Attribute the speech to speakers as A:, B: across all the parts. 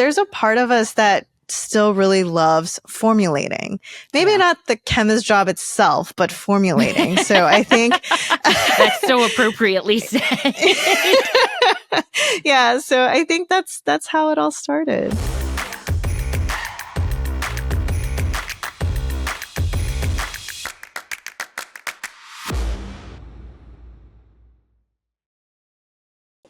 A: there's a part of us that still really loves formulating. Maybe not the chemist job itself, but formulating. So I think
B: that's so appropriately said.
A: Yeah, so I think that's how it all started.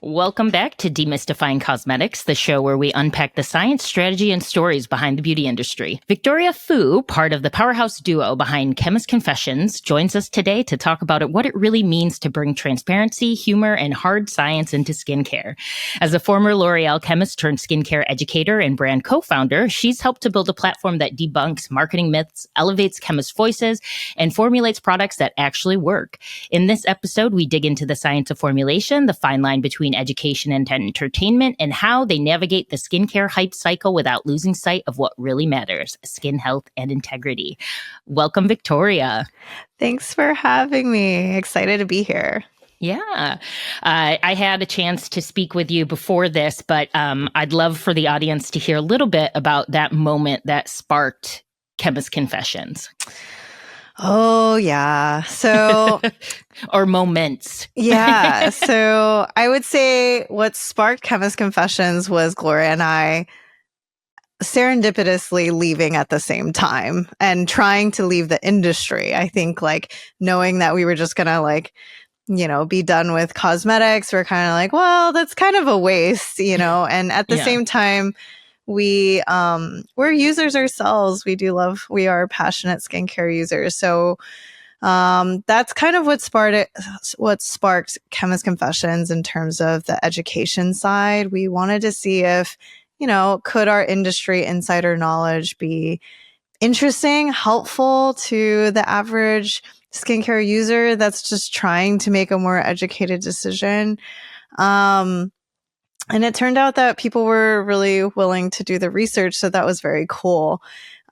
B: Welcome back to Demystifying Cosmetics, the show where we unpack the science, strategy, and stories behind the beauty industry. Victoria Fu, part of the powerhouse duo behind Chemist Confessions, joins us today to talk about what it really means to bring transparency, humor, and hard science into skincare. As a former L'Oreal chemist turned skincare educator and brand co-founder, she's helped to build a platform that debunks marketing myths, elevates chemist voices, and formulates products that actually work. In this episode, we dig into the science of formulation, the fine line between education and entertainment, and how they navigate the skincare hype cycle without losing sight of what really matters, skin health and integrity. Welcome, Victoria.
A: Thanks for having me. Excited to be here.
B: Yeah. I had a chance to speak with you before this, but I'd love for the audience to hear a little bit about that moment that sparked Chemist Confessions.
A: Oh, yeah. So,
B: or moments.
A: Yeah. So I would say what sparked Chemist Confessions was Gloria and I serendipitously leaving at the same time and trying to leave the industry. I think like knowing that we were just going to be done with cosmetics. We're kind of like, well, that's kind of a waste, and at the same time, we're users ourselves. We are passionate skincare users. So that's kind of what sparked Chemist Confessions in terms of the education side. We wanted to see if, could our industry insider knowledge be interesting, helpful to the average skincare user that's just trying to make a more educated decision. And it turned out that people were really willing to do the research. So that was very cool.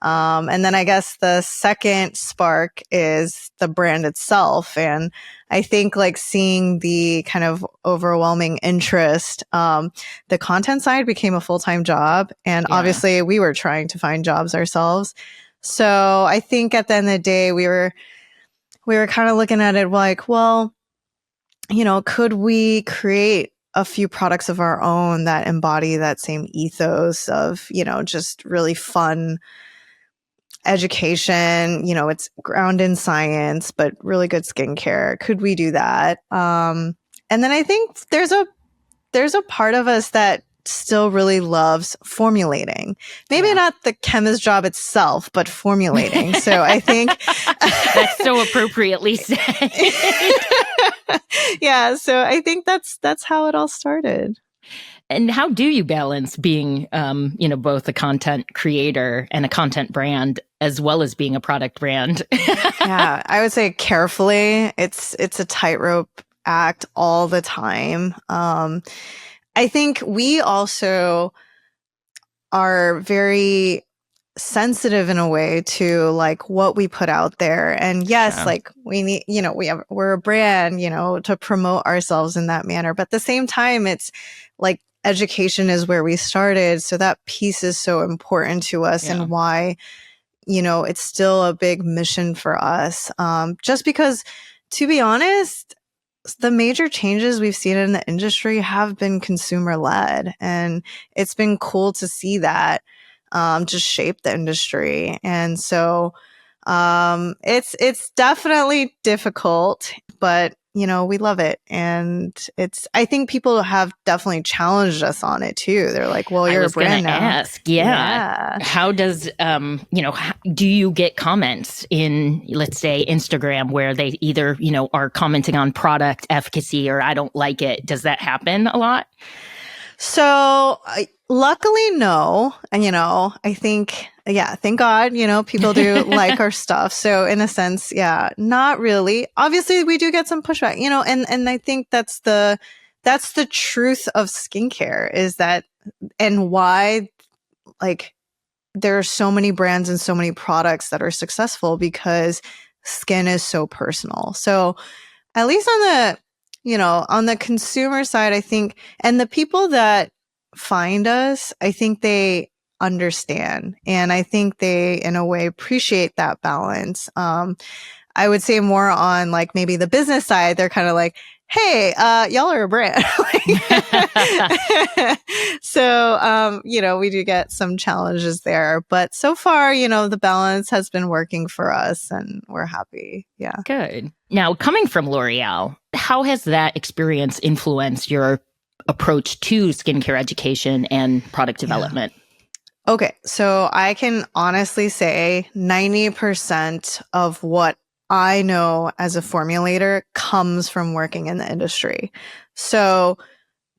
A: And then I guess the second spark is the brand itself. And I think like seeing the kind of overwhelming interest, the content side became a full-time job. And obviously we were trying to find jobs ourselves. So I think at the end of the day, we were kind of looking at it like, well, could we create a few products of our own that embody that same ethos of, just really fun education, it's grounded in science, but really good skincare. Could we do that? And then I think there's a part of us that still really loves formulating. Maybe not the chemist job itself, but formulating. So I think
B: that's so appropriately said.
A: Yeah, so I think that's how it all started.
B: And how do you balance being, both a content creator and a content brand, as well as being a product brand?
A: Yeah, I would say carefully. It's a tightrope act all the time. I think we also are very sensitive in a way to like what we put out there. And yes, like we need, we're a brand, to promote ourselves in that manner. But at the same time, it's like education is where we started. So that piece is so important to us and why, it's still a big mission for us. Just because, to be honest, the major changes we've seen in the industry have been consumer led, and it's been cool to see that just shape the industry. And so it's definitely difficult, but we love it. And I think people have definitely challenged us on it too. They're like, well, you're a brand now.
B: Ask, how does, do you get comments in, let's say, Instagram where they either, are commenting on product efficacy or I don't like it? Does that happen a lot?
A: So luckily, no. And, I think, thank God, people do like our stuff. So in a sense, not really. Obviously, we do get some pushback, and I think that's the truth of skincare is that, and why, like, there are so many brands and so many products that are successful because skin is so personal. So at least on the consumer side, I think, and the people that find us, I think they understand. And I think they, in a way, appreciate that balance. I would say more on like maybe the business side, they're kind of like, hey, y'all are a brand. So, we do get some challenges there. But so far, the balance has been working for us and we're happy. Yeah.
B: Good. Now, coming from L'Oreal, how has that experience influenced your approach to skincare education and product development?
A: Okay, so I can honestly say 90% of what I know as a formulator comes from working in the industry. So,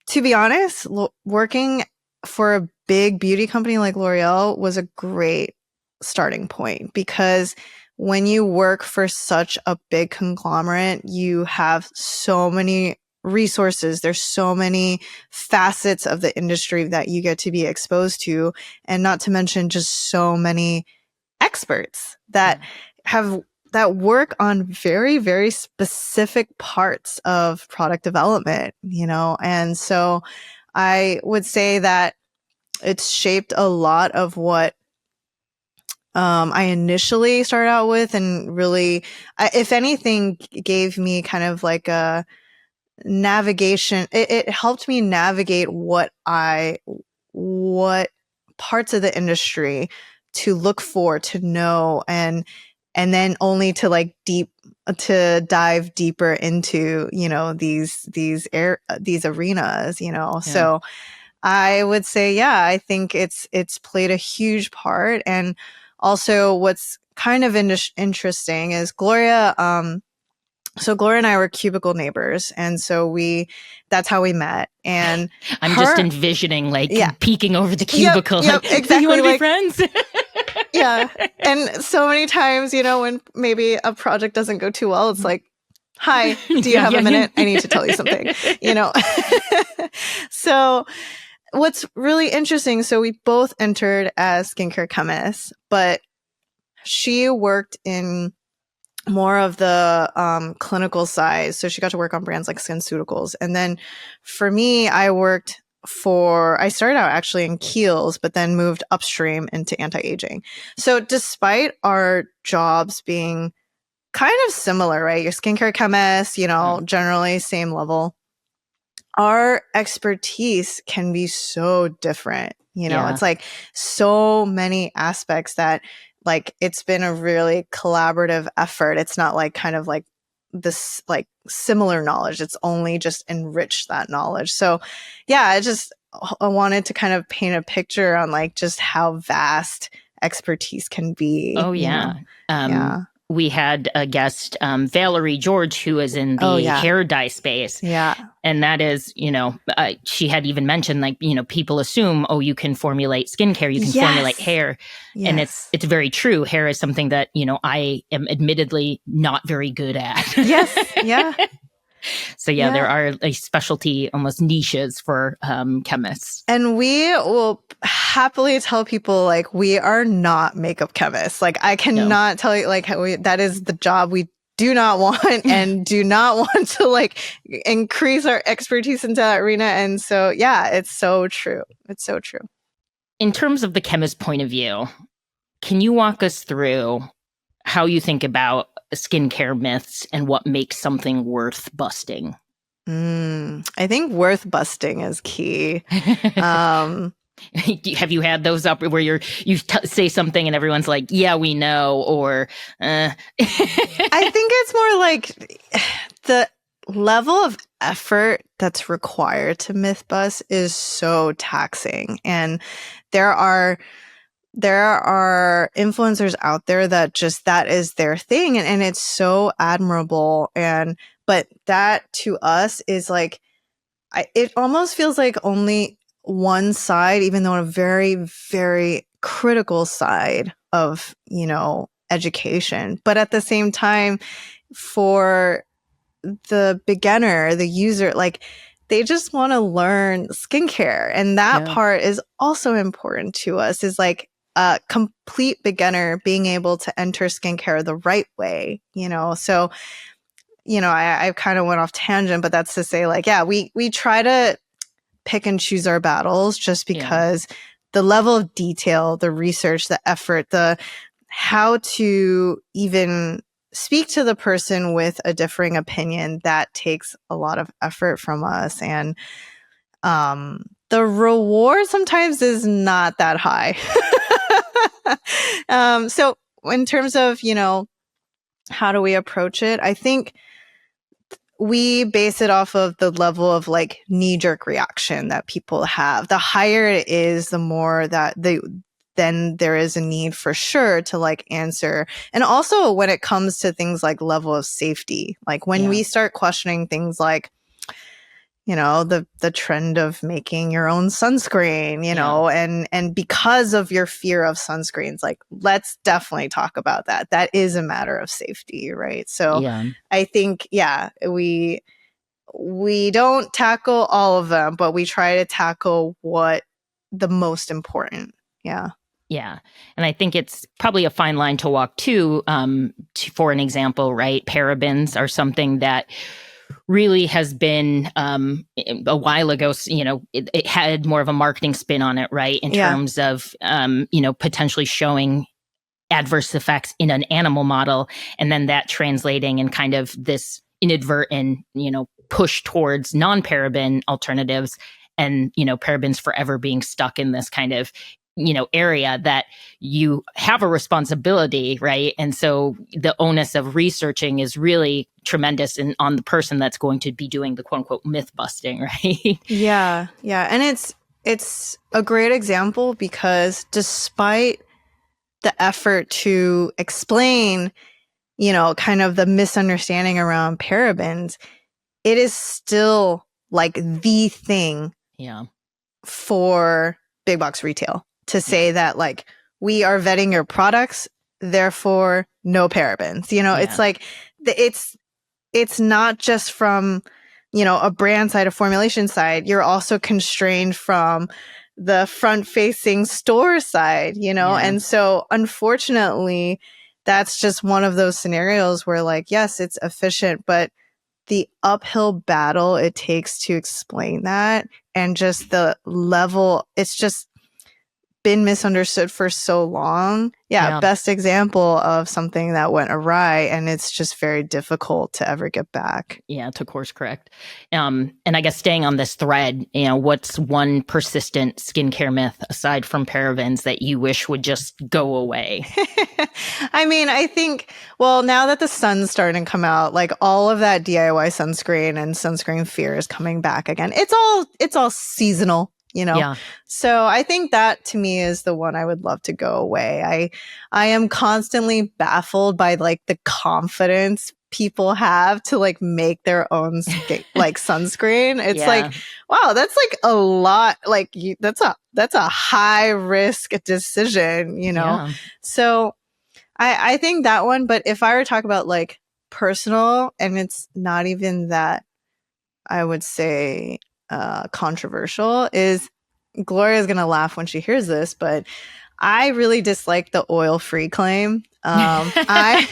A: to be honest, working for a big beauty company like L'Oreal was a great starting point, because when you work for such a big conglomerate, you have so many resources. There's so many facets of the industry that you get to be exposed to, and not to mention just so many experts that work on very, very specific parts of product development, and so I would say that it's shaped a lot of what I initially started out with, and really, if anything, gave me kind of like a navigation. It helped me navigate what parts of the industry to look for, to know, and then only to dive deeper into, these arenas,
B: Yeah.
A: So I would say, yeah, I think it's played a huge part. And also what's kind of interesting is Gloria, so Gloria and I were cubicle neighbors, and so that's how we met. And
B: I'm just envisioning peeking over the cubicle.
A: Yep, exactly.
B: You want to be friends?
A: Yeah. And so many times, when maybe a project doesn't go too well, it's like, hi, do you have a minute? I need to tell you something, So what's really interesting, so we both entered as skincare chemists, but she worked in more of the clinical side. So she got to work on brands like SkinCeuticals. And then for me, I started out actually in Kiehl's, but then moved upstream into anti-aging. So despite our jobs being kind of similar, right? You're skincare chemist, generally same level. Our expertise can be so different. It's like so many aspects that it's been a really collaborative effort. It's not like kind of like this similar knowledge. It's only just enriched that knowledge. So yeah, I wanted to kind of paint a picture on just how vast expertise can be.
B: Oh yeah. We had a guest, Valerie George, who is in the hair dye space.
A: Yeah.
B: And that is, she had even mentioned, people assume, you can formulate skincare, you can formulate hair. Yes. And it's very true. Hair is something that, I am admittedly not very good at.
A: Yes. Yeah.
B: So there are specialty, almost niches for chemists.
A: And we will happily tell people we are not makeup chemists. I cannot tell you that is the job we do not want and do not want to increase our expertise into that arena. And so it's so true. It's so true.
B: In terms of the chemist point of view, can you walk us through how you think about skincare myths and what makes something worth busting?
A: I think worth busting is key.
B: Have you had those up where you say something and everyone's like, yeah, we know, or
A: I think it's more like the level of effort that's required to myth bust is so taxing. And there are influencers out there that is their thing, and it's so admirable. But that to us is it almost feels like only one side, even though a very, very critical side of, education. But at the same time, for the beginner, the user, they just want to learn skincare. And that part is also important to us, is a complete beginner being able to enter skincare the right way, So, I kind of went off tangent, but that's to say we try to pick and choose our battles just because the level of detail, the research, the effort, the how to even speak to the person with a differing opinion, that takes a lot of effort from us. And the reward sometimes is not that high. So in terms of, how do we approach it? I think we base it off of the level of like knee-jerk reaction that people have. The higher it is, the more that then there is a need for sure to like answer. And also when it comes to things like level of safety, like when we start questioning things like, the trend of making your own sunscreen, and because of your fear of sunscreens, like, let's definitely talk about that. That is a matter of safety, right? So I think, we don't tackle all of them, but we try to tackle what the most important. Yeah.
B: Yeah. And I think it's probably a fine line to walk too, for an example, right? Parabens are something that really has been a while ago, it had more of a marketing spin on it, right? In terms of, potentially showing adverse effects in an animal model, and then that translating and kind of this inadvertent, push towards non-paraben alternatives, and, parabens forever being stuck in this kind of area that you have a responsibility, right? And so the onus of researching is really tremendous on the person that's going to be doing the quote unquote myth busting, right?
A: Yeah. And it's a great example because despite the effort to explain, kind of the misunderstanding around parabens, it is still like the thing for big box retail to say that like, we are vetting your products, therefore no parabens. It's like it's not just from, a brand side, a formulation side. You're also constrained from the front facing store side, and so unfortunately that's just one of those scenarios where like, yes, it's efficient, but the uphill battle it takes to explain that, and just the level, it's just been misunderstood for so long. Best example of something that went awry, and it's just very difficult to ever get back.
B: To course correct. And I guess staying on this thread, what's one persistent skincare myth aside from parabens that you wish would just go away?
A: I mean, I think, well, now that the sun's starting to come out, like all of that DIY sunscreen and sunscreen fear is coming back again. It's all seasonal. So I think that to me is the one I would love to go away. I am constantly baffled by like the confidence people have to like make their own like sunscreen. It's like, wow, that's like a lot. Like that's a high risk decision, So I think that one. But if I were to talk about like personal, and it's not even that, I would say controversial, is Gloria's gonna laugh when she hears this, but I really dislike the oil-free claim. I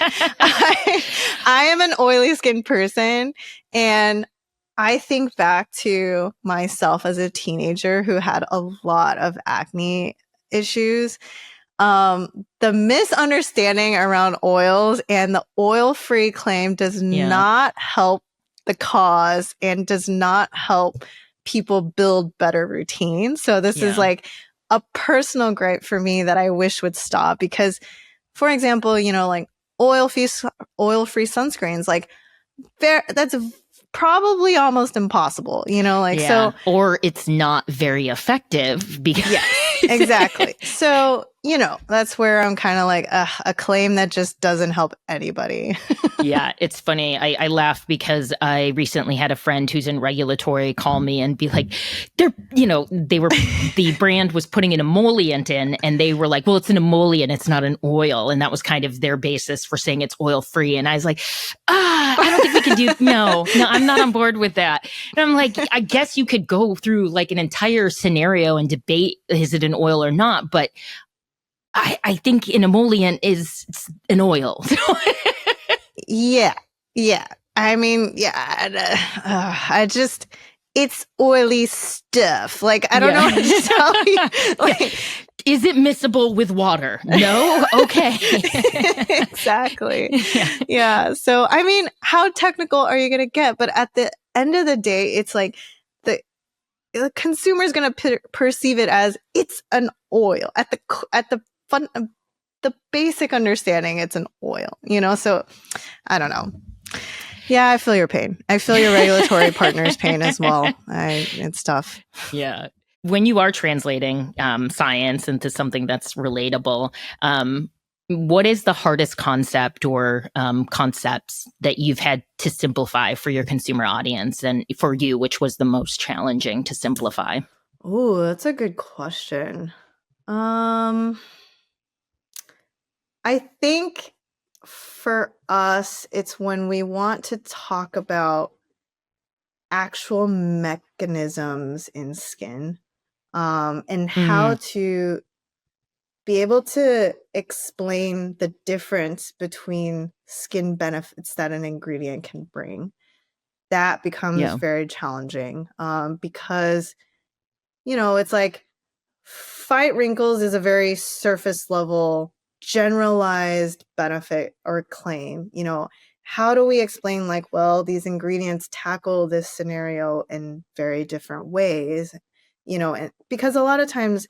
A: am an oily skin person, and I think back to myself as a teenager who had a lot of acne issues. The misunderstanding around oils and the oil-free claim does not help the cause and does not help people build better routines. So this is like a personal gripe for me that I wish would stop, because, for example, like oil-free sunscreens, like that's probably almost impossible, so,
B: or it's not very effective because
A: exactly. So, that's where I'm kind of like a claim that just doesn't help anybody.
B: It's funny. I laugh because I recently had a friend who's in regulatory call me and be like, the brand was putting an emollient in, and they were like, well, it's an emollient, it's not an oil. And that was kind of their basis for saying it's oil free. And I was like, I don't think we can do, no, I'm not on board with that. And I'm like, I guess you could go through like an entire scenario and debate, is it an oil or not? But I think an emollient is an oil.
A: Yeah. I mean, I just, it's oily stuff. Like, I don't know what to tell you. Like,
B: is it miscible with water? No? Okay.
A: Exactly. Yeah. So, I mean, how technical are you going to get? But at the end of the day, it's like the consumer is going to perceive it as it's an oil. At the basic understanding, it's an oil, So I don't know. Yeah, I feel your pain. I feel your regulatory partner's pain as well. It's tough.
B: Yeah. When you are translating science into something that's relatable, what is the hardest concept or concepts that you've had to simplify for your consumer audience, and for you, which was the most challenging to simplify?
A: Oh, that's a good question. I think for us, it's when we want to talk about actual mechanisms in skin, and how to be able to explain the difference between skin benefits that an ingredient can bring. That becomes very challenging, because, it's like fight wrinkles is a very surface level, generalized benefit or claim. How do we explain, like, well, these ingredients tackle this scenario in very different ways? And because a lot of times,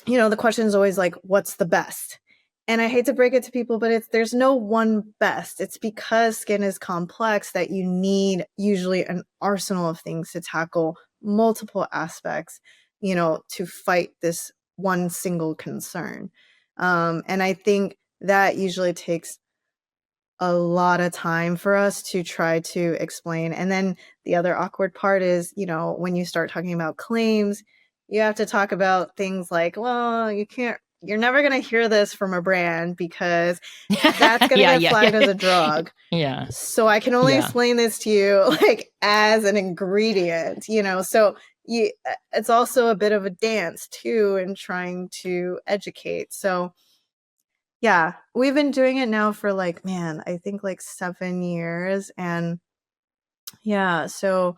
A: the question is always like, what's the best? And I hate to break it to people, but there's no one best. It's because skin is complex that you need usually an arsenal of things to tackle multiple aspects, to fight this one single concern. And I think that usually takes a lot of time for us to try to explain. And then the other awkward part is, when you start talking about claims, you have to talk about things like, well, you're never going to hear this from a brand because that's going to get flagged as a drug.
B: Yeah.
A: So I can only explain this to you like as an ingredient, so it's also a bit of a dance too in trying to educate. So yeah, we've been doing it now for I think 7 years. And yeah, so,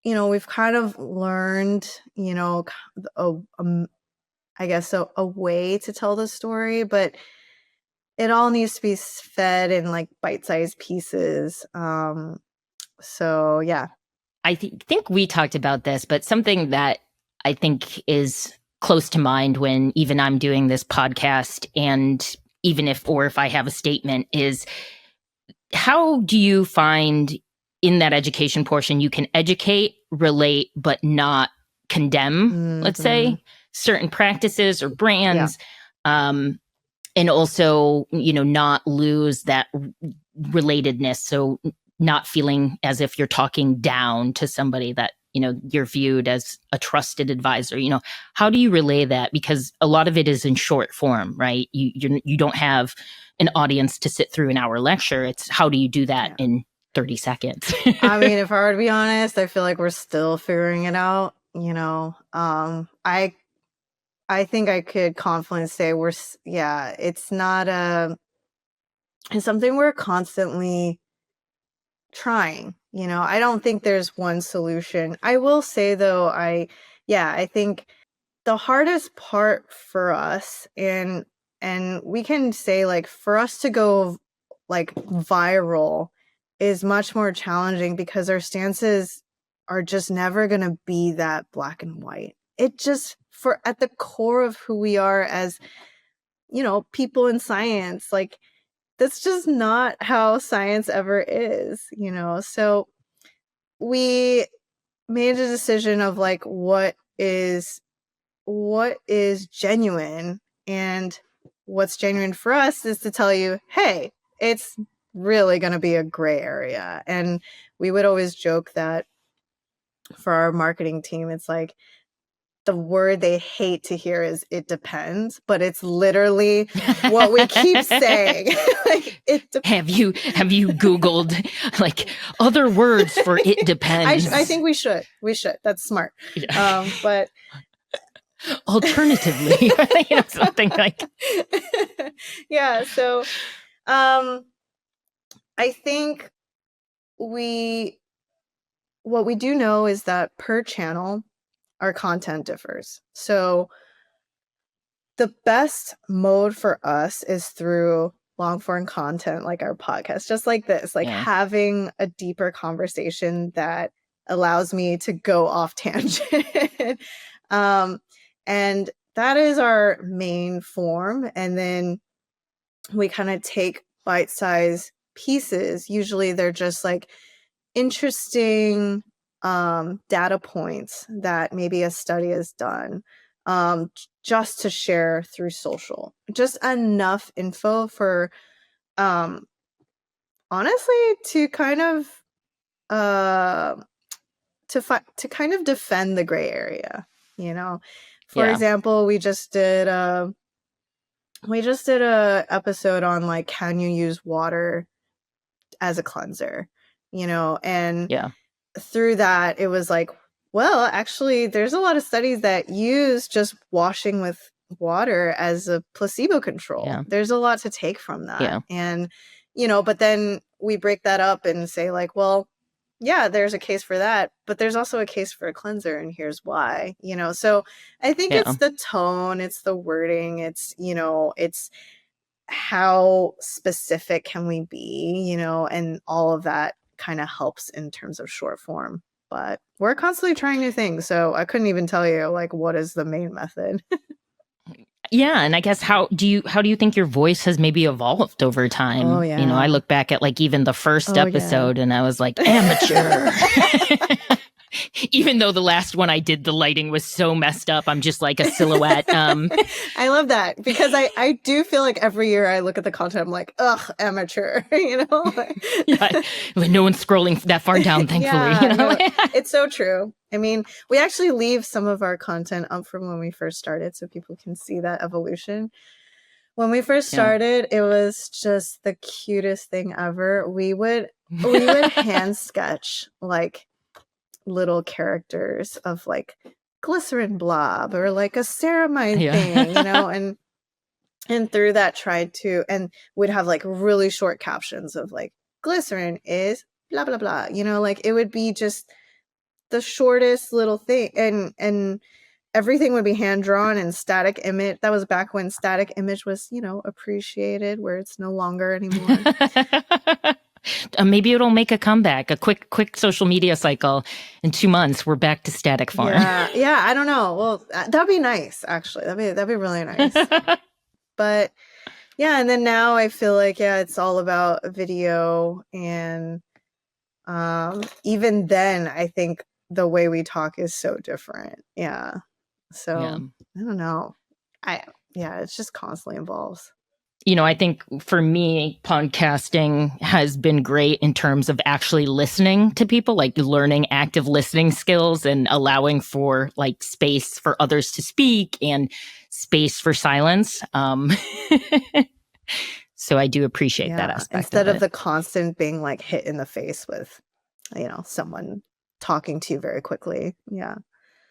A: we've kind of learned, I guess a way to tell the story, but it all needs to be fed in bite-sized pieces. So yeah.
B: I think we talked about this, but something that I think is close to mind when even I'm doing this podcast, and even if I have a statement, is how do you find in that education portion you can educate, relate, but not condemn, let's say, certain practices or brands, and also, not lose that relatedness. So not feeling as if you're talking down to somebody that, you're viewed as a trusted advisor. How do you relay that? Because a lot of it is in short form, right? You don't have an audience to sit through an hour lecture. It's how do you do that in 30 seconds?
A: I mean, if I were to be honest, I feel like we're still figuring it out. I think I could confidently say it's not it's something we're constantly trying. I don't think there's one solution. I will say though, I think the hardest part for us, and we can say for us to go viral is much more challenging because our stances are just never going to be that black and white. It just at the core of who we are as people in science, that's just not how science ever is, so we made a decision of what is genuine. And what's genuine for us is to tell you, hey, it's really going to be a gray area. And we would always joke that for our marketing team, it's the word they hate to hear is "it depends," but it's literally what we keep saying. It depends.
B: Have you Googled other words for "it depends"?
A: I think we should. That's smart. But
B: alternatively, something like.
A: Yeah. So, I think we what we do know is that per channel, our content differs. So the best mode for us is through long form content like our podcast, just like this, like having a deeper conversation that allows me to go off tangent. And that is our main form. And then we kind of take bite-sized pieces. Usually they're just like interesting data points that maybe a study has done, just to share through social. Just enough info for honestly to kind of to kind of defend the gray area, you know. For example, we just did a episode on like, can you use water as a cleanser, you know, and through that it was like, well, actually there's a lot of studies that use just washing with water as a placebo control. There's a lot to take from that. And you know, but then we break that up and say like, well, yeah, there's a case for that, but there's also a case for a cleanser, and here's why, you know. So I think it's the tone, it's the wording, it's, you know, it's how specific can we be, you know, and all of that kind of helps in terms of short form. But we're constantly trying new things, so I couldn't even tell you like what is the main method.
B: Yeah, and I guess how do you think your voice has maybe evolved over time?
A: Oh, yeah.
B: You know, I look back at like even the first episode and I was like, amateur. Even though the last one I did, the lighting was so messed up, I'm just like a silhouette.
A: I love that, because I do feel like every year I look at the content, I'm like, ugh, amateur, you know?
B: Yeah, no one's scrolling that far down, thankfully. You know?
A: No, it's so true. I mean, we actually leave some of our content up from when we first started so people can see that evolution. When we first started, it was just the cutest thing ever. We would hand sketch like little characters of like glycerin blob or like a ceramide thing, you know, and through that tried to, and we'd have like really short captions of like, glycerin is blah blah blah, you know, like it would be just the shortest little thing, and everything would be hand drawn and static image. That was back when static image was, you know, appreciated, where it's no longer anymore.
B: Maybe it'll make a comeback, a quick social media cycle. In 2 months, we're back to static form.
A: Yeah, I don't know. Well, that'd be nice, actually. That'd be really nice. But yeah, and then now I feel like, yeah, it's all about video, and even then, I think the way we talk is so different. Yeah. So I don't know. It's just constantly evolves.
B: You know, I think for me, podcasting has been great in terms of actually listening to people, like learning active listening skills and allowing for like space for others to speak and space for silence. So I do appreciate that aspect.
A: Instead of the constant being like hit in the face with, you know, someone talking to you very quickly. Yeah.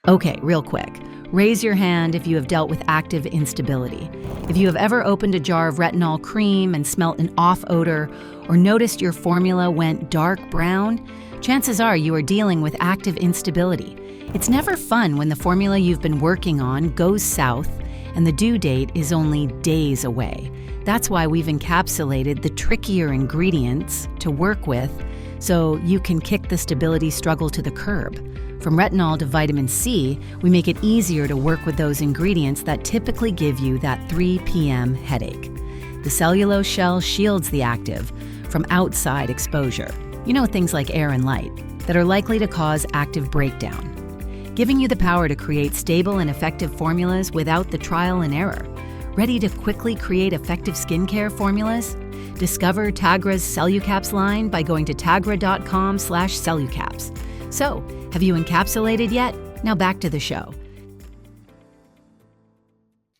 C: Okay, real quick. Raise your hand if you have dealt with active instability. If you have ever opened a jar of retinol cream and smelt an off odor, or noticed your formula went dark brown, chances are you are dealing with active instability. It's never fun when the formula you've been working on goes south and the due date is only days away. That's why we've encapsulated the trickier ingredients to work with so you can kick the stability struggle to the curb. From retinol to vitamin C, we make it easier to work with those ingredients that typically give you that 3 p.m. headache. The cellulose shell shields the active from outside exposure. You know, things like air and light that are likely to cause active breakdown, giving you the power to create stable and effective formulas without the trial and error. Ready to quickly create effective skincare formulas? Discover Tagra's Cellucaps line by going to tagra.com/cellucaps. So, have you encapsulated yet? Now back to the show.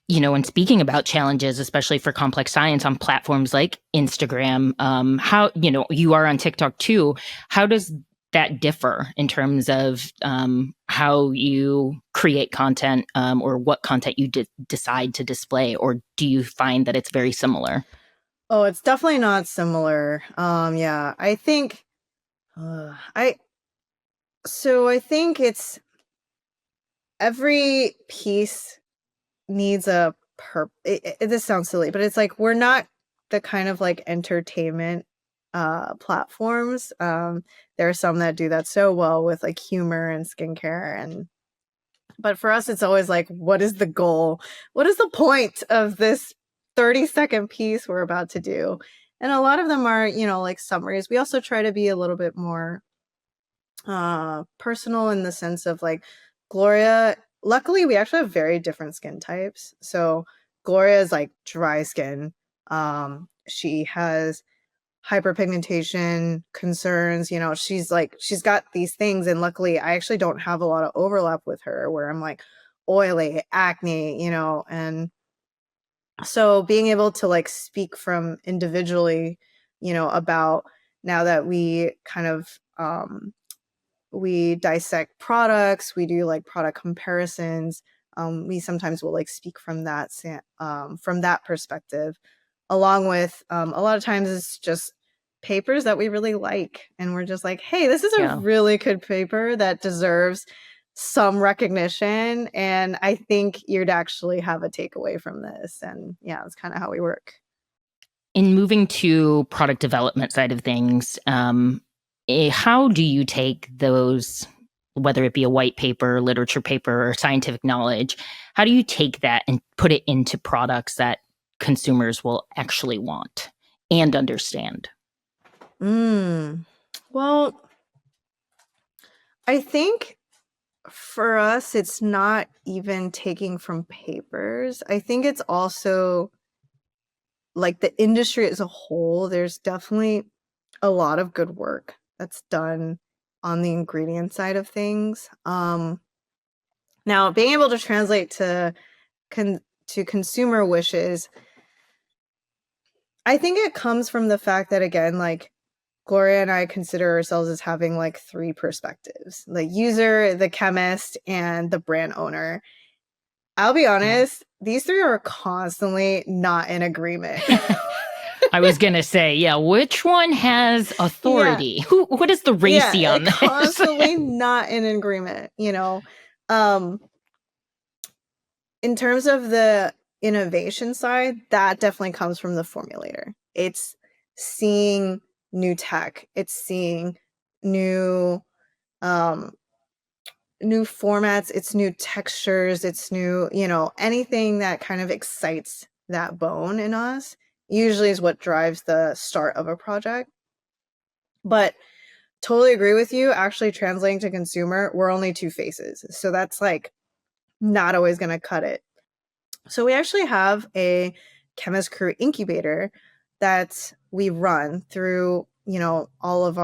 B: You know, and speaking about challenges, especially for complex science on platforms like Instagram, how, you know, you are on TikTok too. How does that differ in terms of how you create content, or what content you decide to display? Or do you find that it's very similar?
A: Oh, it's definitely not similar. Yeah, I think So I think it's every piece needs a this sounds silly, but it's like we're not the kind of like entertainment platforms. There are some that do that so well with like humor and skincare, and but for us it's always like, what is the goal? What is the point of this 30-second piece we're about to do? And a lot of them are, like summaries. We also try to be a little bit more personal in the sense of like Gloria, luckily we actually have very different skin types. So Gloria is like dry skin. She has hyperpigmentation concerns, she's got these things, and luckily I actually don't have a lot of overlap with her where I'm like oily, acne, and so being able to like speak from individually, about now that we kind of we dissect products, we do like product comparisons. We sometimes will like speak from from that perspective, along with a lot of times it's just papers that we really like, and we're just like, hey, this is a really good paper that deserves some recognition, and I think you'd actually have a takeaway from this. And yeah, that's kind of how we work.
B: In moving to product development side of things, how do you take those, whether it be a white paper, literature paper, or scientific knowledge, how do you take that and put it into products that consumers will actually want and understand?
A: Well, I think for us, it's not even taking from papers. I think it's also like the industry as a whole. There's definitely a lot of good work that's done on the ingredient side of things. Now, being able to translate to consumer wishes, I think it comes from the fact that, again, like Gloria and I consider ourselves as having like three perspectives: the user, the chemist, and the brand owner. I'll be honest, these three are constantly not in agreement.
B: I was going to say, which one has authority? What is the racy on this?
A: Constantly not in agreement, in terms of the innovation side, that definitely comes from the formulator. It's seeing new tech, it's seeing new new formats, it's new textures, it's new, anything that kind of excites that bone in us usually is what drives the start of a project. But totally agree with you, actually translating to consumer, we're only two faces. So that's like not always going to cut it. So we actually have a Chemist Crew incubator that we run through, all of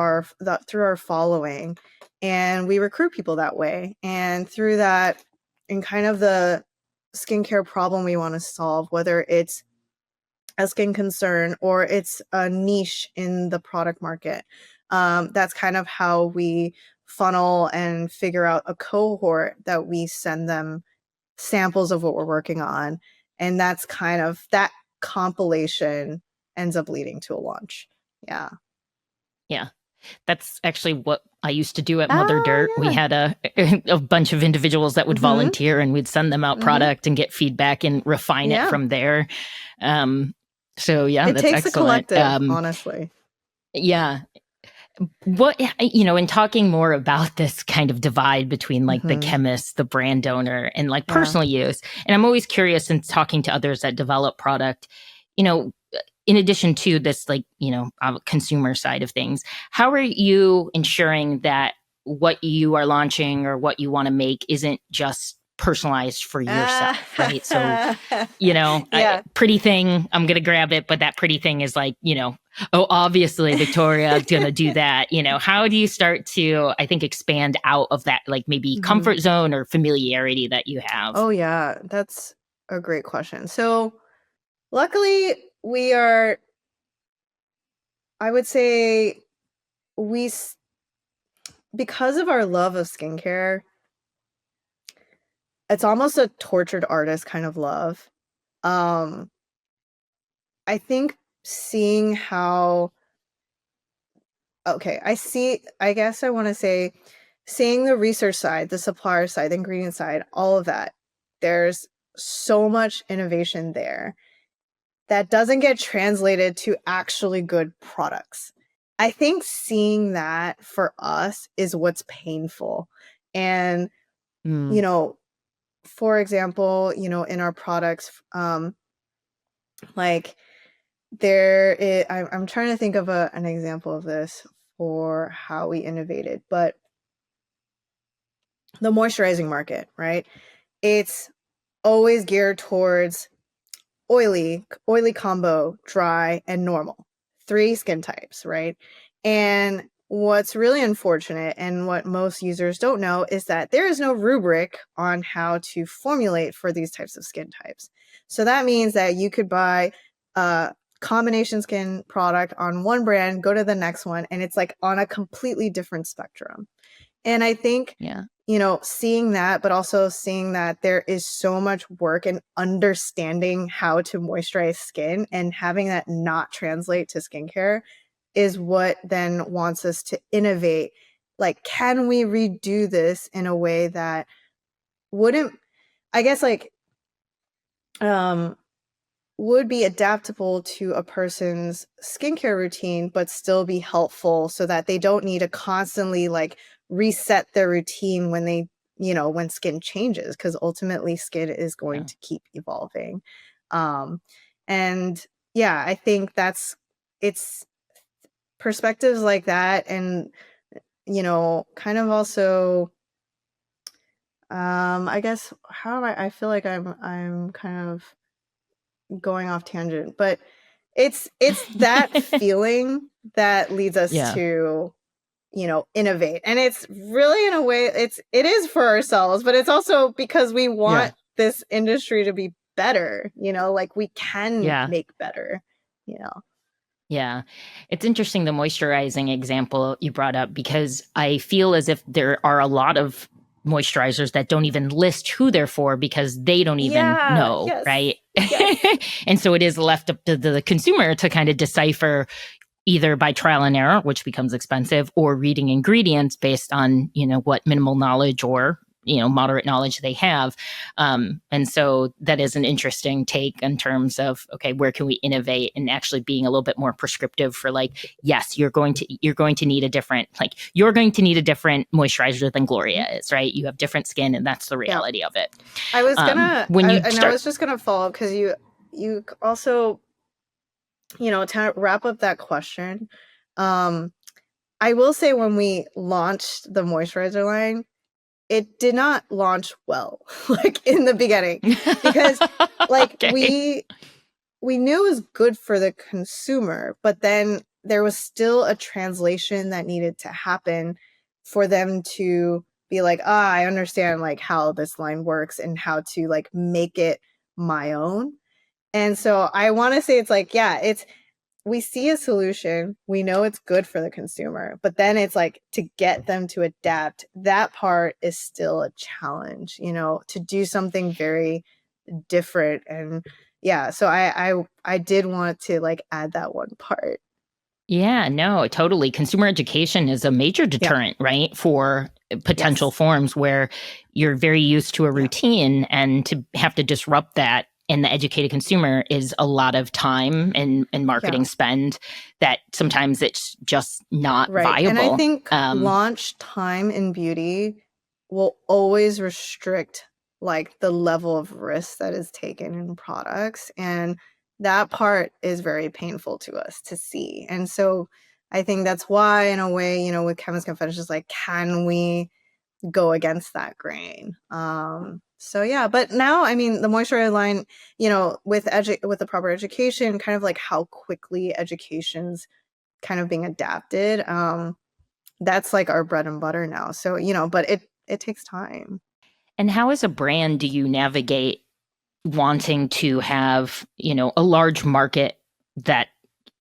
A: through our following, and we recruit people that way. And through that, and kind of the skincare problem we want to solve, whether it's a skin concern or it's a niche in the product market, that's kind of how we funnel and figure out a cohort that we send them samples of what we're working on. And that's kind of that compilation ends up leading to a launch. Yeah.
B: Yeah. That's actually what I used to do at Mother Dirt.
A: Yeah.
B: We had a bunch of individuals that would volunteer, and we'd send them out product and get feedback and refine it from there. So yeah,
A: it
B: that's
A: takes
B: excellent.
A: a collective, honestly.
B: Yeah. What, in talking more about this kind of divide between like the chemist, the brand owner, and like personal use, and I'm always curious in talking to others that develop product, in addition to this, like, consumer side of things, how are you ensuring that what you are launching or what you want to make isn't just personalized for yourself, right? So, pretty thing, I'm going to grab it, but that pretty thing is like, oh, obviously Victoria's going to do that. How do you start to, I think, expand out of that, like maybe comfort zone or familiarity that you have?
A: Oh, yeah, that's a great question. So luckily I would say because of our love of skincare, it's almost a tortured artist kind of love. I think seeing how, I guess I want to say seeing the research side, the supplier side, the ingredient side, all of that, there's so much innovation there that doesn't get translated to actually good products. I think seeing that for us is what's painful. And, you know, for example, you know, in our products, like I'm trying to think of an example of this for how we innovated, but the moisturizing market, right? It's always geared towards oily combo, dry, and normal. 3 skin types, right? And what's really unfortunate and what most users don't know is that there is no rubric on how to formulate for these types of skin types. So that means that you could buy a combination skin product on one brand, go to the next one, and it's like on a completely different spectrum. And I think, you know, seeing that, but also seeing that there is so much work in understanding how to moisturize skin and having that not translate to skincare is what then wants us to innovate. Like, can we redo this in a way that wouldn't, I guess, like, would be adaptable to a person's skincare routine, but still be helpful so that they don't need to constantly like reset their routine when they, you know, when skin changes, because ultimately skin is going to keep evolving. And yeah, I think it's perspectives like that. And, you know, kind of also, I guess I feel like I'm kind of going off tangent, but it's that feeling that leads us to, you know, innovate. And it's really, in a way, it is for ourselves, but it's also because we want this industry to be better, you know, like we can make better, you know.
B: Yeah. It's interesting, the moisturizing example you brought up, because I feel as if there are a lot of moisturizers that don't even list who they're for because they don't even know, right? Yes. And so it is left up to the consumer to kind of decipher, either by trial and error, which becomes expensive, or reading ingredients based on, you know, what minimal knowledge or, you know, moderate knowledge they have. And so that is an interesting take in terms of, okay, where can we innovate, and actually being a little bit more prescriptive for, like, yes, you're going to need a different moisturizer than Gloria is, right? You have different skin, and that's the reality of it.
A: I was I was just gonna follow up, because you also, you know, to wrap up that question, I will say when we launched the moisturizer line, it did not launch well, like in the beginning, because like we knew it was good for the consumer, but then there was still a translation that needed to happen for them to be like, I understand like how this line works and how to like make it my own. And so I want to say it's like, we see a solution, we know it's good for the consumer, but then it's like to get them to adapt, that part is still a challenge, you know, to do something very different. And yeah, so I did want to like add that one part.
B: Yeah, no, totally. Consumer education is a major deterrent, right? For potential forms where you're very used to a routine, and to have to disrupt that in the educated consumer is a lot of time and marketing spend that sometimes it's just not viable.
A: And I think launch time in beauty will always restrict like the level of risk that is taken in products. And that part is very painful to us to see. And so I think that's why, in a way, you know, with Chemist Confessions, like, can we go against that grain? So yeah, but now, I mean, the moisturizer line, you know, with the proper education, kind of like how quickly education's kind of being adapted, that's like our bread and butter now. So, you know, but it takes time.
B: And how, as a brand, do you navigate wanting to have, you know, a large market that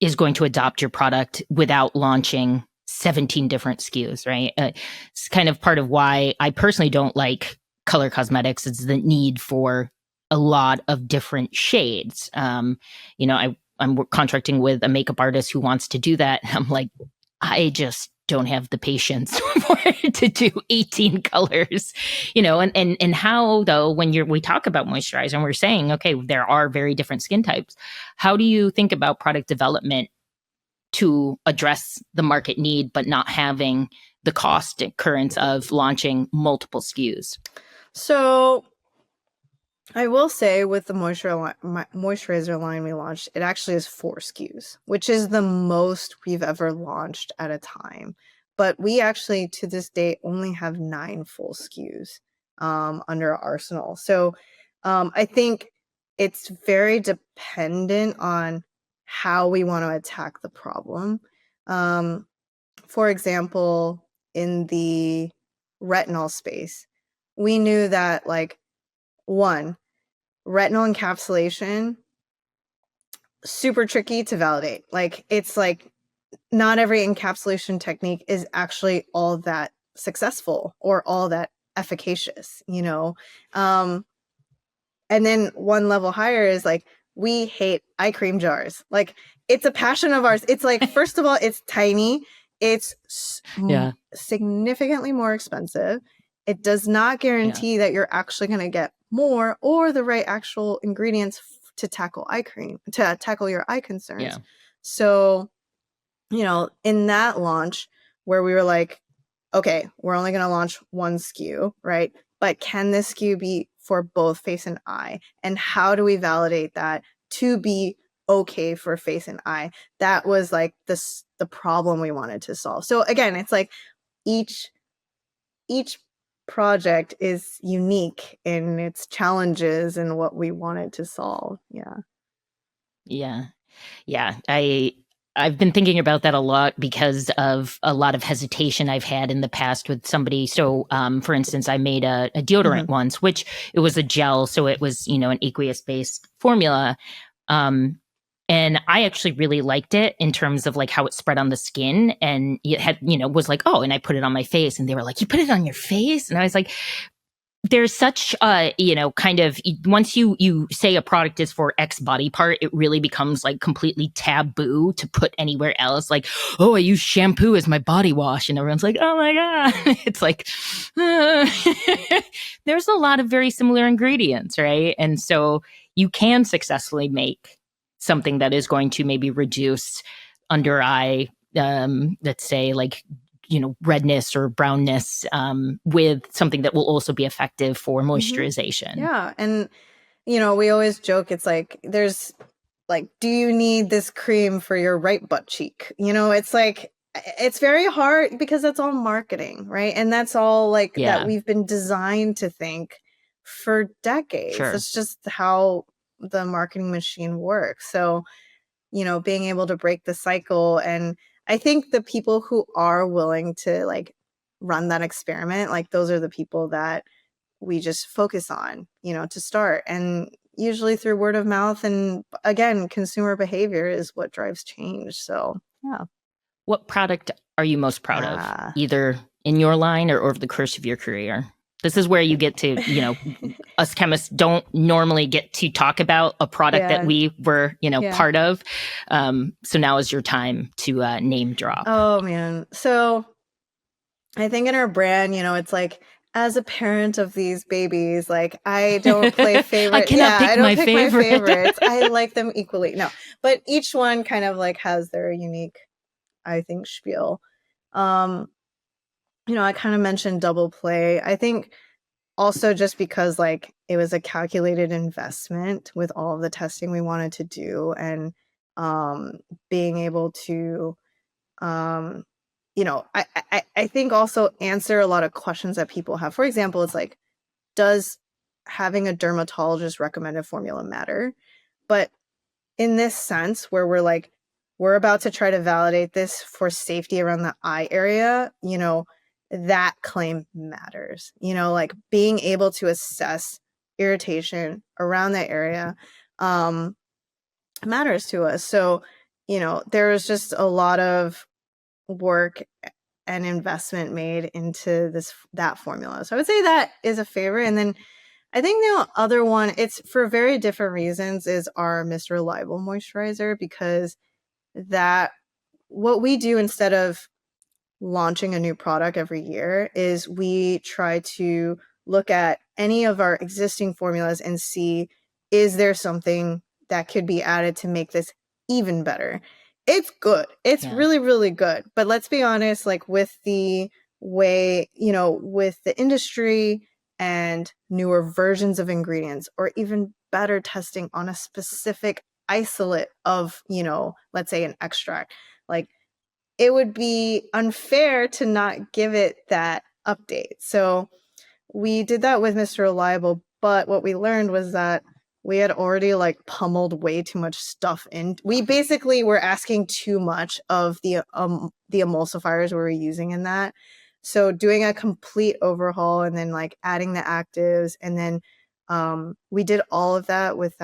B: is going to adopt your product without launching 17 different SKUs, right? It's kind of part of why I personally don't like color cosmetics. It's the need for a lot of different shades. You know, I'm contracting with a makeup artist who wants to do that. I'm like, I just don't have the patience to do 18 colors, and how though, when we talk about moisturizer and we're saying, okay, there are very different skin types. How do you think about product development to address the market need, but not having the cost occurrence of launching multiple SKUs?
A: So I will say with the moisturizer line we launched, it actually is 4 SKUs, which is the most we've ever launched at a time. But we actually, to this day, only have 9 full SKUs under our arsenal. So I think it's very dependent on how we want to attack the problem. For example, in the retinol space, we knew that, like, one, retinol encapsulation, super tricky to validate. Like, it's like not every encapsulation technique is actually all that successful or all that efficacious, and then one level higher is like, we hate eye cream jars. Like, it's a passion of ours. It's like, first of all, it's tiny. It's significantly more expensive. It does not guarantee that you're actually going to get more or the right actual ingredients to tackle your eye concerns.
B: Yeah.
A: So, in that launch where we were like, okay, we're only going to launch 1 SKU, right? But can this SKU be for both face and eye? And how do we validate that to be okay for face and eye? That was like the problem we wanted to solve. So again, it's like each project is unique in its challenges and what we wanted to solve.
B: Yeah. I've been thinking about that a lot because of a lot of hesitation I've had in the past with somebody. So, for instance, I made a deodorant once, which it was a gel. So it was, an aqueous based formula. And I actually really liked it in terms of like how it spread on the skin, and it had, was like, oh, and I put it on my face, and they were like, you put it on your face? And I was like, there's such kind of, once you say a product is for X body part, it really becomes like completely taboo to put anywhere else. Like, oh, I use shampoo as my body wash, and everyone's like, oh my God. It's like, there's a lot of very similar ingredients, right? And so you can successfully make something that is going to maybe reduce under eye, let's say, like, redness or brownness, with something that will also be effective for moisturization.
A: Yeah. And, we always joke, it's like, there's like, do you need this cream for your right butt cheek? It's like, it's very hard because that's all marketing, right? And that's all like that we've been designed to think for decades.
B: Sure.
A: It's just how the marketing machine works. So, being able to break the cycle. And I think the people who are willing to like run that experiment, like those are the people that we just focus on, to start. And usually through word of mouth, and again, consumer behavior is what drives change. So, yeah.
B: What product are you most proud of, either in your line or over the course of your career? This is where you get to, us chemists don't normally get to talk about a product that we were, part of. So now is your time to name drop.
A: Oh, man. So I think in our brand, it's like, as a parent of these babies, like, I don't play favorite.
B: I cannot pick my
A: favorites. I like them equally. No, but each one kind of like has their unique, I think, spiel. I kind of mentioned double play. I think also just because like it was a calculated investment with all of the testing we wanted to do, and being able to I think also answer a lot of questions that people have. For example, it's like, does having a dermatologist recommended formula matter? But in this sense where we're about to try to validate this for safety around the eye area, that claim matters. Like being able to assess irritation around that area matters to us. So, there's just a lot of work and investment made into that formula. So I would say that is a favorite. And then I think the other one, it's for very different reasons, is our Mr. Reliable moisturizer, because that what we do instead of launching a new product every year is we try to look at any of our existing formulas and see, is there something that could be added to make this even better? It's good. It's really, really good. But let's be honest, like with the way, with the industry and newer versions of ingredients, or even better testing on a specific isolate of, let's say an extract, like it would be unfair to not give it that update. So we did that with Mr. Reliable, but what we learned was that we had already like pummeled way too much stuff in. We basically were asking too much of the emulsifiers we were using in that. So doing a complete overhaul and then like adding the actives, and then we did all of that with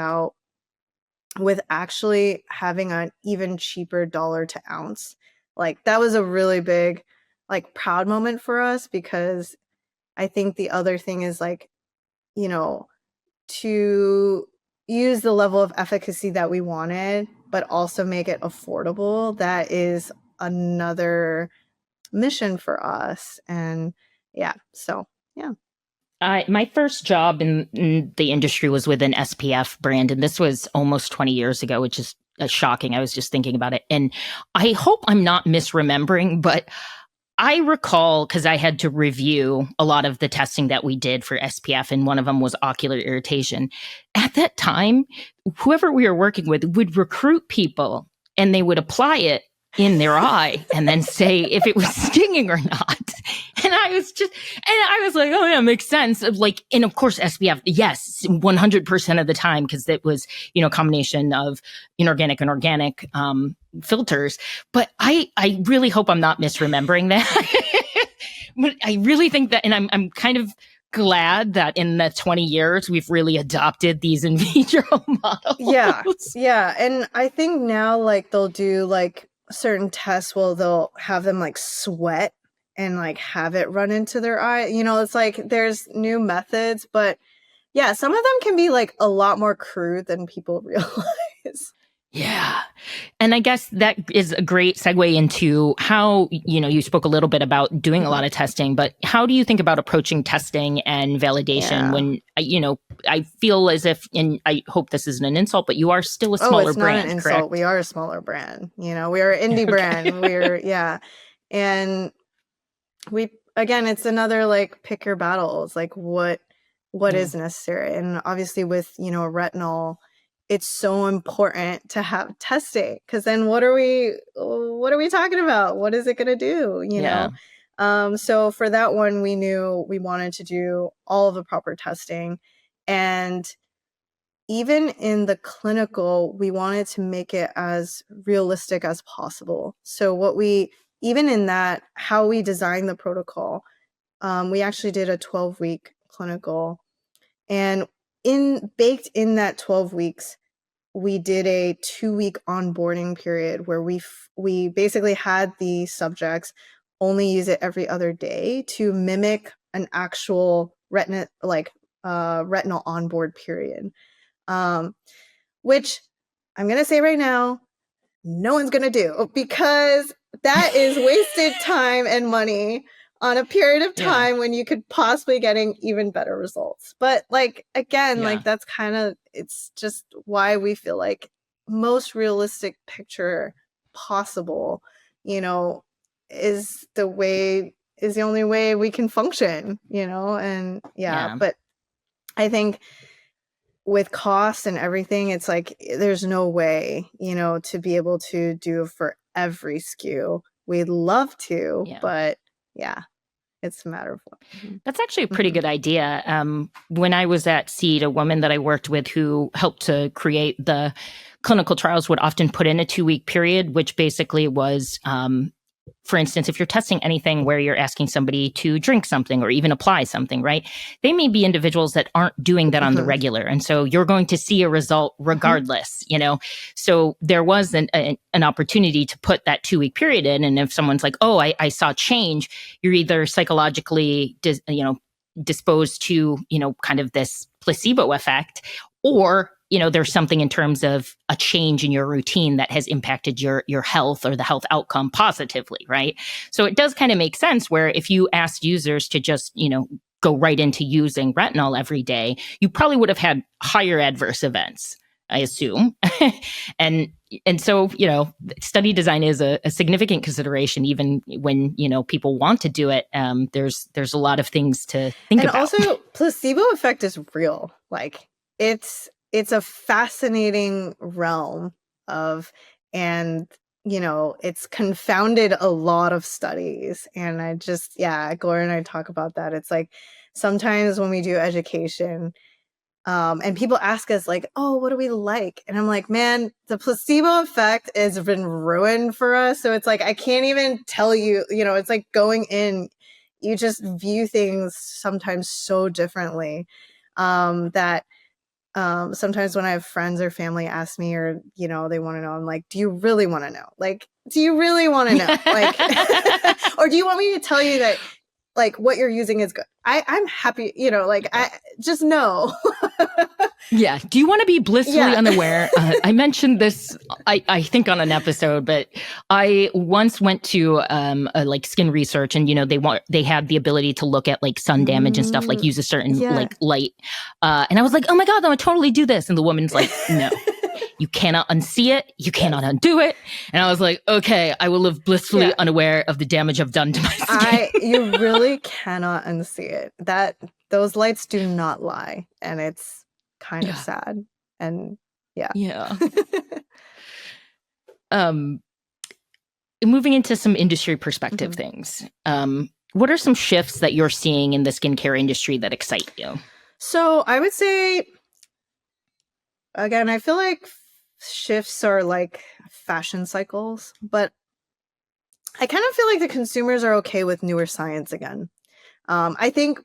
A: actually having an even cheaper dollar to ounce. Like that was a really big, like, proud moment for us, because I think the other thing is like, to use the level of efficacy that we wanted, but also make it affordable. That is another mission for us. And yeah, so yeah.
B: My first job in the industry was with an SPF brand, and this was almost 20 years ago, which is shocking. I was just thinking about it. And I hope I'm not misremembering, but I recall, because I had to review a lot of the testing that we did for SPF, and one of them was ocular irritation. At that time, whoever we were working with would recruit people, and they would apply it in their eye and then say if it was stinging or not. And I was like, oh yeah, makes sense. Like, and of course, SPF, yes, 100% of the time, because it was, a combination of inorganic and organic filters. But I really hope I'm not misremembering that. But I really think that, and I'm kind of glad that in the 20 years we've really adopted these in vitro models.
A: Yeah. And I think now, like, they'll do like certain tests where they'll have them like sweat and like have it run into their eye. It's like there's new methods, but yeah, some of them can be like a lot more crude than people realize.
B: Yeah. And I guess that is a great segue into how, you spoke a little bit about doing a lot of testing, but how do you think about approaching testing and validation when, I feel as if, and I hope this isn't an insult, but you are still a smaller brand,
A: not an insult.
B: Correct?
A: We are a smaller brand. We are an indie brand. And again, it's another like pick your battles, like what is necessary. And obviously with, retinol, it's so important to have testing, because then what are we talking about? What is it going to do? So for that one, we knew we wanted to do all of the proper testing. And even in the clinical, we wanted to make it as realistic as possible. So even in that, how we designed the protocol, we actually did a 12-week clinical, and baked in that 12 weeks, we did a 2-week onboarding period where we basically had the subjects only use it every other day to mimic an actual retinol onboard period. Which I'm going to say right now, no one's going to do, because that is wasted time and money on a period of time when you could possibly getting even better results. But like, again, like that's it's just why we feel like most realistic picture possible, is the only way we can function, and but I think with cost and everything, it's like there's no way, to be able to do for every SKU. We'd love to, but it's a matter of what.
B: That's actually a pretty good idea. When I was at Seed, a woman that I worked with who helped to create the clinical trials would often put in a 2-week period, which basically was, for instance, if you're testing anything where you're asking somebody to drink something or even apply something, right? They may be individuals that aren't doing that on the regular. And so you're going to see a result regardless, So there was an opportunity to put that 2-week period in. And if someone's like, oh, I saw change, you're either psychologically, disposed to, kind of this placebo effect, or there's something in terms of a change in your routine that has impacted your health or the health outcome positively, right? So it does kind of make sense where if you asked users to just, go right into using retinol every day, you probably would have had higher adverse events, I assume. and so, study design is a significant consideration, even when, people want to do it. There's a lot of things to think about.
A: And also, placebo effect is real. Like, it's a fascinating realm and it's confounded a lot of studies. And Gloria and I talk about that. It's like sometimes when we do education, and people ask us like, oh, what do we like? And I'm like, man, the placebo effect has been ruined for us. So it's like, I can't even tell you, it's like going in, you just view things sometimes so differently, that sometimes when I have friends or family ask me or, they want to know, I'm like, do you really want to know? Like, do you really want to know? Like, or do you want me to tell you that like what you're using is good? I'm happy, I just know.
B: Yeah. Do you want to be blissfully unaware? I mentioned this, I think on an episode, but I once went to like skin research, and they had the ability to look at like sun damage and stuff, like use a certain like light, and I was like, oh my god, I'm gonna totally do this, and the woman's like, no. You cannot unsee it. You cannot undo it. And I was like, okay, I will live blissfully unaware of the damage I've done to my skin.
A: You really cannot unsee it. Those lights do not lie. And it's kind of sad. And
B: yeah. Moving into some industry perspective things. What are some shifts that you're seeing in the skincare industry that excite you?
A: So I would say, again, I feel like shifts are like fashion cycles, but I kind of feel like the consumers are okay with newer science again. I think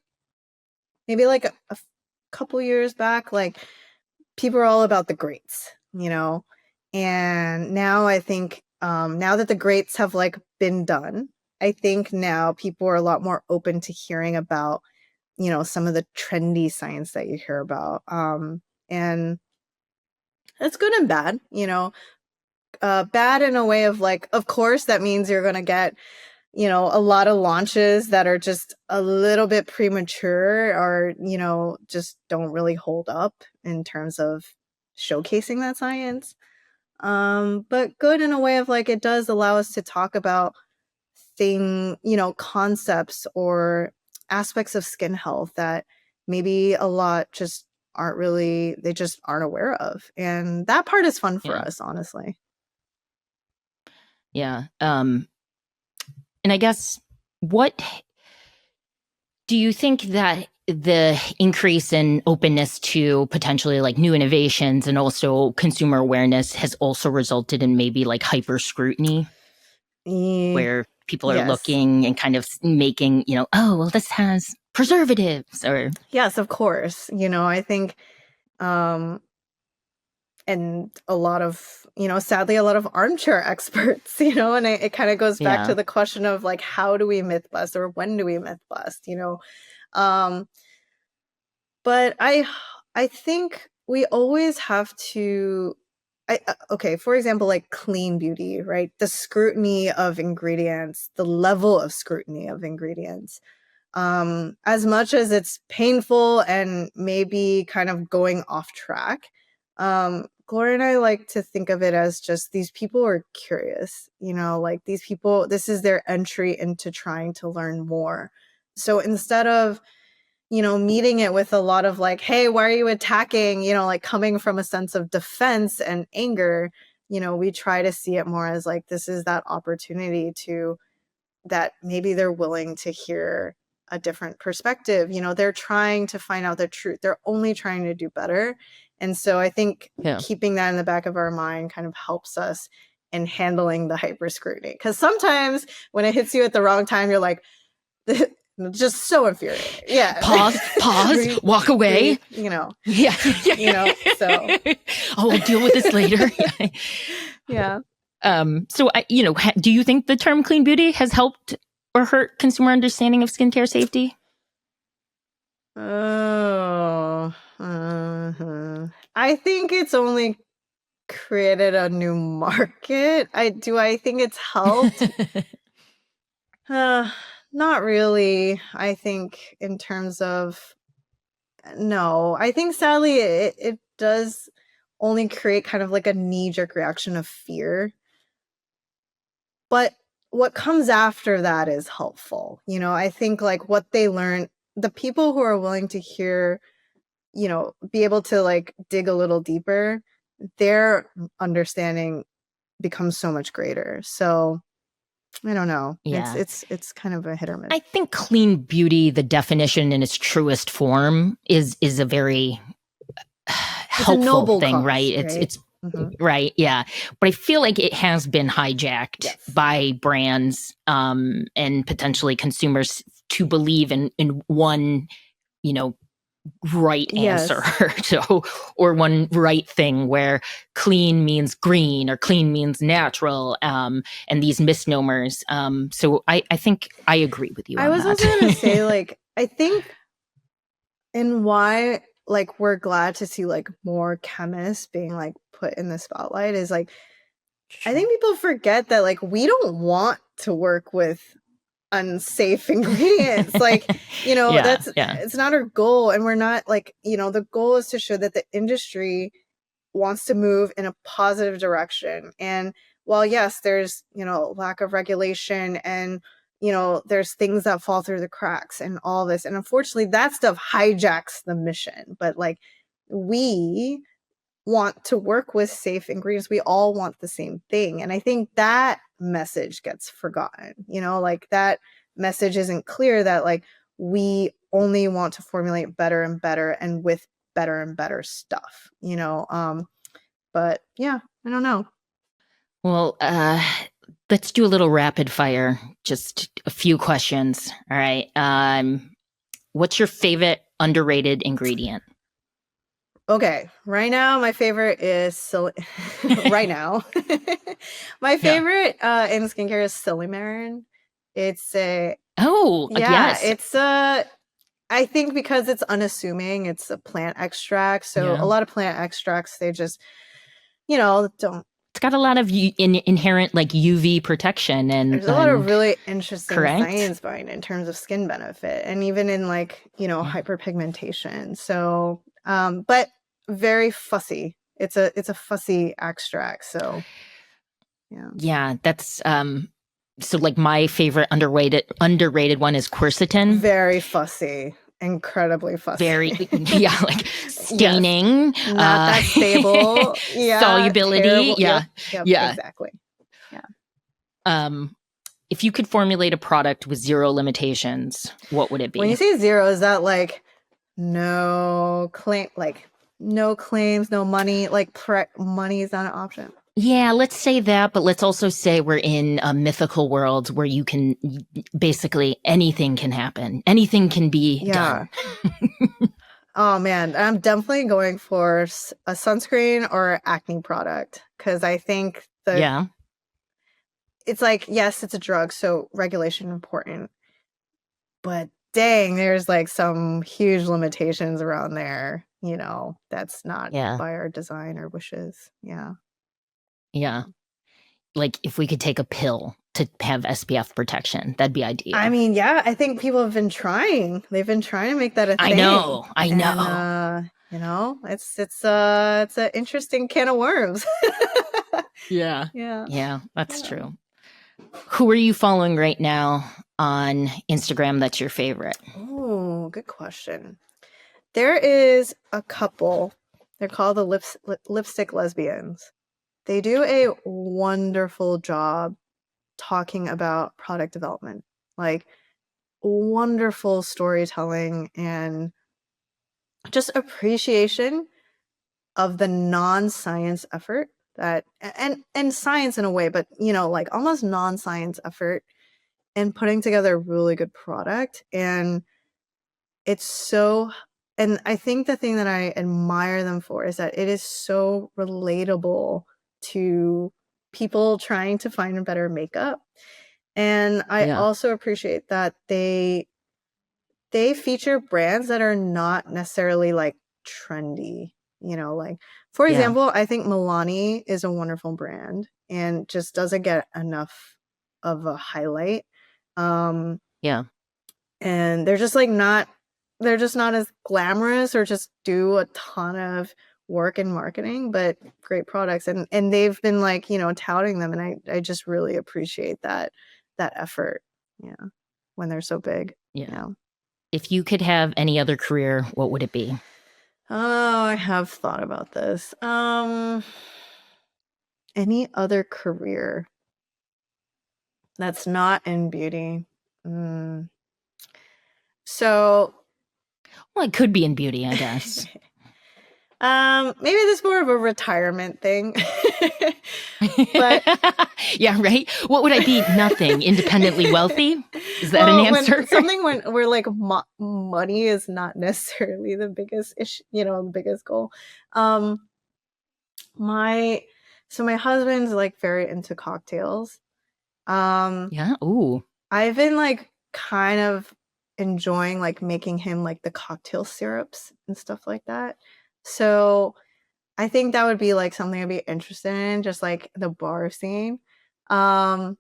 A: maybe like a couple years back, like people are all about the greats, and now I think now that the greats have like been done, I think now people are a lot more open to hearing about, some of the trendy science that you hear about. And that's good and bad, bad in a way of like, of course, that means you're going to get, a lot of launches that are just a little bit premature or, just don't really hold up in terms of showcasing that science. But good in a way of like, it does allow us to talk about concepts or aspects of skin health that maybe a lot just they just aren't aware of. And that part is fun for us, honestly.
B: Yeah. And I guess, what do you think that the increase in openness to potentially like new innovations and also consumer awareness has also resulted in maybe like hyper scrutiny, where people are looking and kind of making, oh, well, this has preservatives or...
A: Yes, of course. I think, and a lot of, sadly, a lot of armchair experts, and it kind of goes back to the question of like, how do we myth bust or when do we myth bust, but I think we always have to, okay, for example, like clean beauty, right? The scrutiny of ingredients, the level of scrutiny of ingredients. As much as it's painful and maybe kind of going off track, Gloria and I like to think of it as just these people are curious, like these people, this is their entry into trying to learn more. So instead of, meeting it with a lot of like, hey, why are you attacking, like coming from a sense of defense and anger, we try to see it more as like, this is that opportunity that maybe they're willing to hear a different perspective. They're trying to find out the truth. They're only trying to do better. And so I think keeping that in the back of our mind kind of helps us in handling the hyper scrutiny. Because sometimes when it hits you at the wrong time, you're like, just so infuriating. Yeah.
B: Pause, walk away.
A: So
B: I'll deal with this later.
A: Yeah.
B: So, do you think the term clean beauty has helped or hurt consumer understanding of skincare safety?
A: I think it's only created a new market. I think it's helped. Not really. I think in terms of no. I think sadly it does only create kind of like a knee-jerk reaction of fear. But what comes after that is helpful. You know, I think like what they learn, the people who are willing to hear, you know, be able to like dig a little deeper, their understanding becomes so much greater. So I don't know.
B: Yeah.
A: It's kind of a hit or miss.
B: I think clean beauty, the definition in its truest form, is a very helpful
A: noble
B: thing,
A: cause,
B: right?
A: right?
B: It's right, yeah. But I feel like it has been hijacked
A: Yes.
B: by brands and potentially consumers to believe in one, you know, right
A: Yes.
B: answer. So, or one right thing where clean means green or clean means natural, and these misnomers. So I think I agree with you on
A: I was
B: that.
A: also going to say, like, I think and why like we're glad to see like more chemists being like put in the spotlight is like I think people forget that like we don't want to work with unsafe ingredients. Like, you know,
B: Yeah,
A: it's not our goal. And we're not like, you know, the goal is to show that the industry wants to move in a positive direction. And while yes, there's, you know, lack of regulation and, you know, there's things that fall through the cracks and all this. And unfortunately that stuff hijacks the mission. But like we want to work with safe ingredients. We all want the same thing. And I think that message gets forgotten. You know, like that message isn't clear that like we only want to formulate better and better and with better and better stuff, you know. But yeah, I don't know.
B: Well, let's do a little rapid fire. Just a few questions. All right. What's your favorite underrated ingredient?
A: Okay, right now my favorite is right now. My favorite in skincare is silymarin. It's a
B: yes.
A: it's a I think because it's unassuming, it's a plant extract. So a lot of plant extracts, they just, you know, don't.
B: It's got a lot of inherent like UV protection and
A: there's a lot of really interesting science behind it in terms of skin benefit and even in like, you know, hyperpigmentation. So, but very fussy. It's a fussy extract. So, yeah.
B: Yeah, that's so like my favorite underrated one is quercetin.
A: Very fussy. Incredibly fussy.
B: Very like staining,
A: yes. Not that stable. Yeah,
B: solubility.
A: Terrible.
B: Yeah,
A: yeah, exactly. Yeah.
B: If you could formulate a product with zero limitations, what would it be?
A: When you say zero, is that like no claim, like no claims, no money, like money is not an option?
B: Yeah, let's say that, but let's also say we're in a mythical world where you can basically anything can happen. Anything can be done.
A: Oh man, I'm definitely going for a sunscreen or acne product because I think it's like, yes, it's a drug, so regulation important. But dang, there's like some huge limitations around there, you know, that's not by our design or wishes. Yeah.
B: Yeah. Like if we could take a pill to have SPF protection, that'd be ideal.
A: I mean, yeah, I think people have been trying. They've been trying to make that a thing.
B: I know.
A: And, you know, it's an interesting can of worms.
B: Yeah, that's true. Who are you following right now on Instagram that's your favorite?
A: Oh, good question. There is a couple. They're called the Lipstick Lesbians. They do a wonderful job talking about product development, like wonderful storytelling and just appreciation of the non-science effort that and science in a way, but you know, like almost non-science effort and putting together a really good product. And it's so, and I think the thing that I admire them for is that it is so relatable to people trying to find a better makeup. And I also appreciate that they feature brands that are not necessarily like trendy, like, for
B: Yeah.
A: example, I think Milani is a wonderful brand and just doesn't get enough of a highlight.
B: Yeah.
A: And they're just like they're just not as glamorous or just do a ton of work in marketing, but great products. And they've been like, touting them. And I just really appreciate that effort. Yeah. When they're so big.
B: Yeah. If you could have any other career, what would it be?
A: Oh, I have thought about this. Any other career that's not in beauty. So,
B: Well, it could be in beauty, I guess.
A: maybe this is more of a retirement thing. But
B: yeah, right. What would I be? Nothing. Independently wealthy? Is that an answer?
A: Something where like money is not necessarily the biggest issue, the biggest goal. My husband's like very into cocktails.
B: Yeah. Ooh.
A: I've been like kind of enjoying like making him like the cocktail syrups and stuff like that. So I think that would be like something I'd be interested in, just like the bar scene. And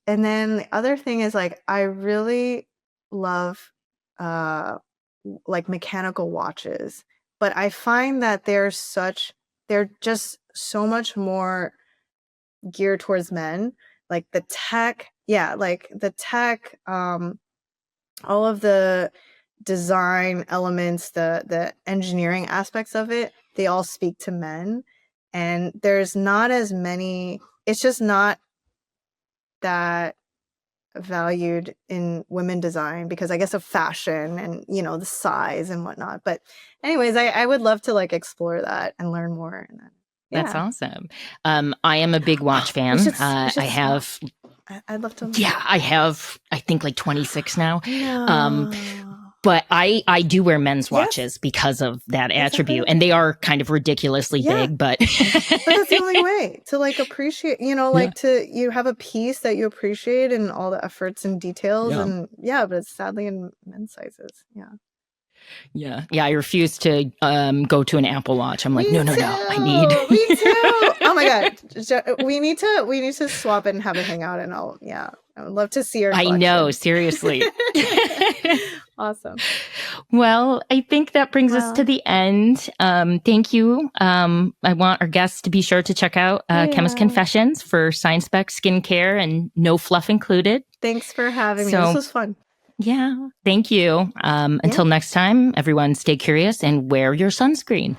A: then the other thing is like I really love like mechanical watches, but I find that they're just so much more geared towards men. Like the tech, all of the design elements, the engineering aspects of it, they all speak to men. And there's not as many, it's just not that valued in women design because I guess of fashion and, the size and whatnot. But anyways, I would love to like explore that and learn more. And then,
B: That's awesome. I am a big watch fan. I have...
A: I'd love to.
B: Yeah, I have, I think like 26 now.
A: No.
B: But I do wear men's watches because of that attribute. And they are kind of ridiculously big, but...
A: but that's the only way to like appreciate, you have a piece that you appreciate and all the efforts and details. And but it's sadly in men's sizes. Yeah.
B: I refuse to go to an Apple Watch. I'm like, no, I need.
A: Me too. Oh my God. We need to swap it and have a hangout and I would love to see your collection.
B: I know, seriously.
A: Awesome.
B: Well, I think that brings us to the end. Thank you. I want our guests to be sure to check out Chemist Confessions for science spec skincare and no fluff included.
A: Thanks for having me. This was fun.
B: Yeah, thank you. Until next time, everyone stay curious and wear your sunscreen.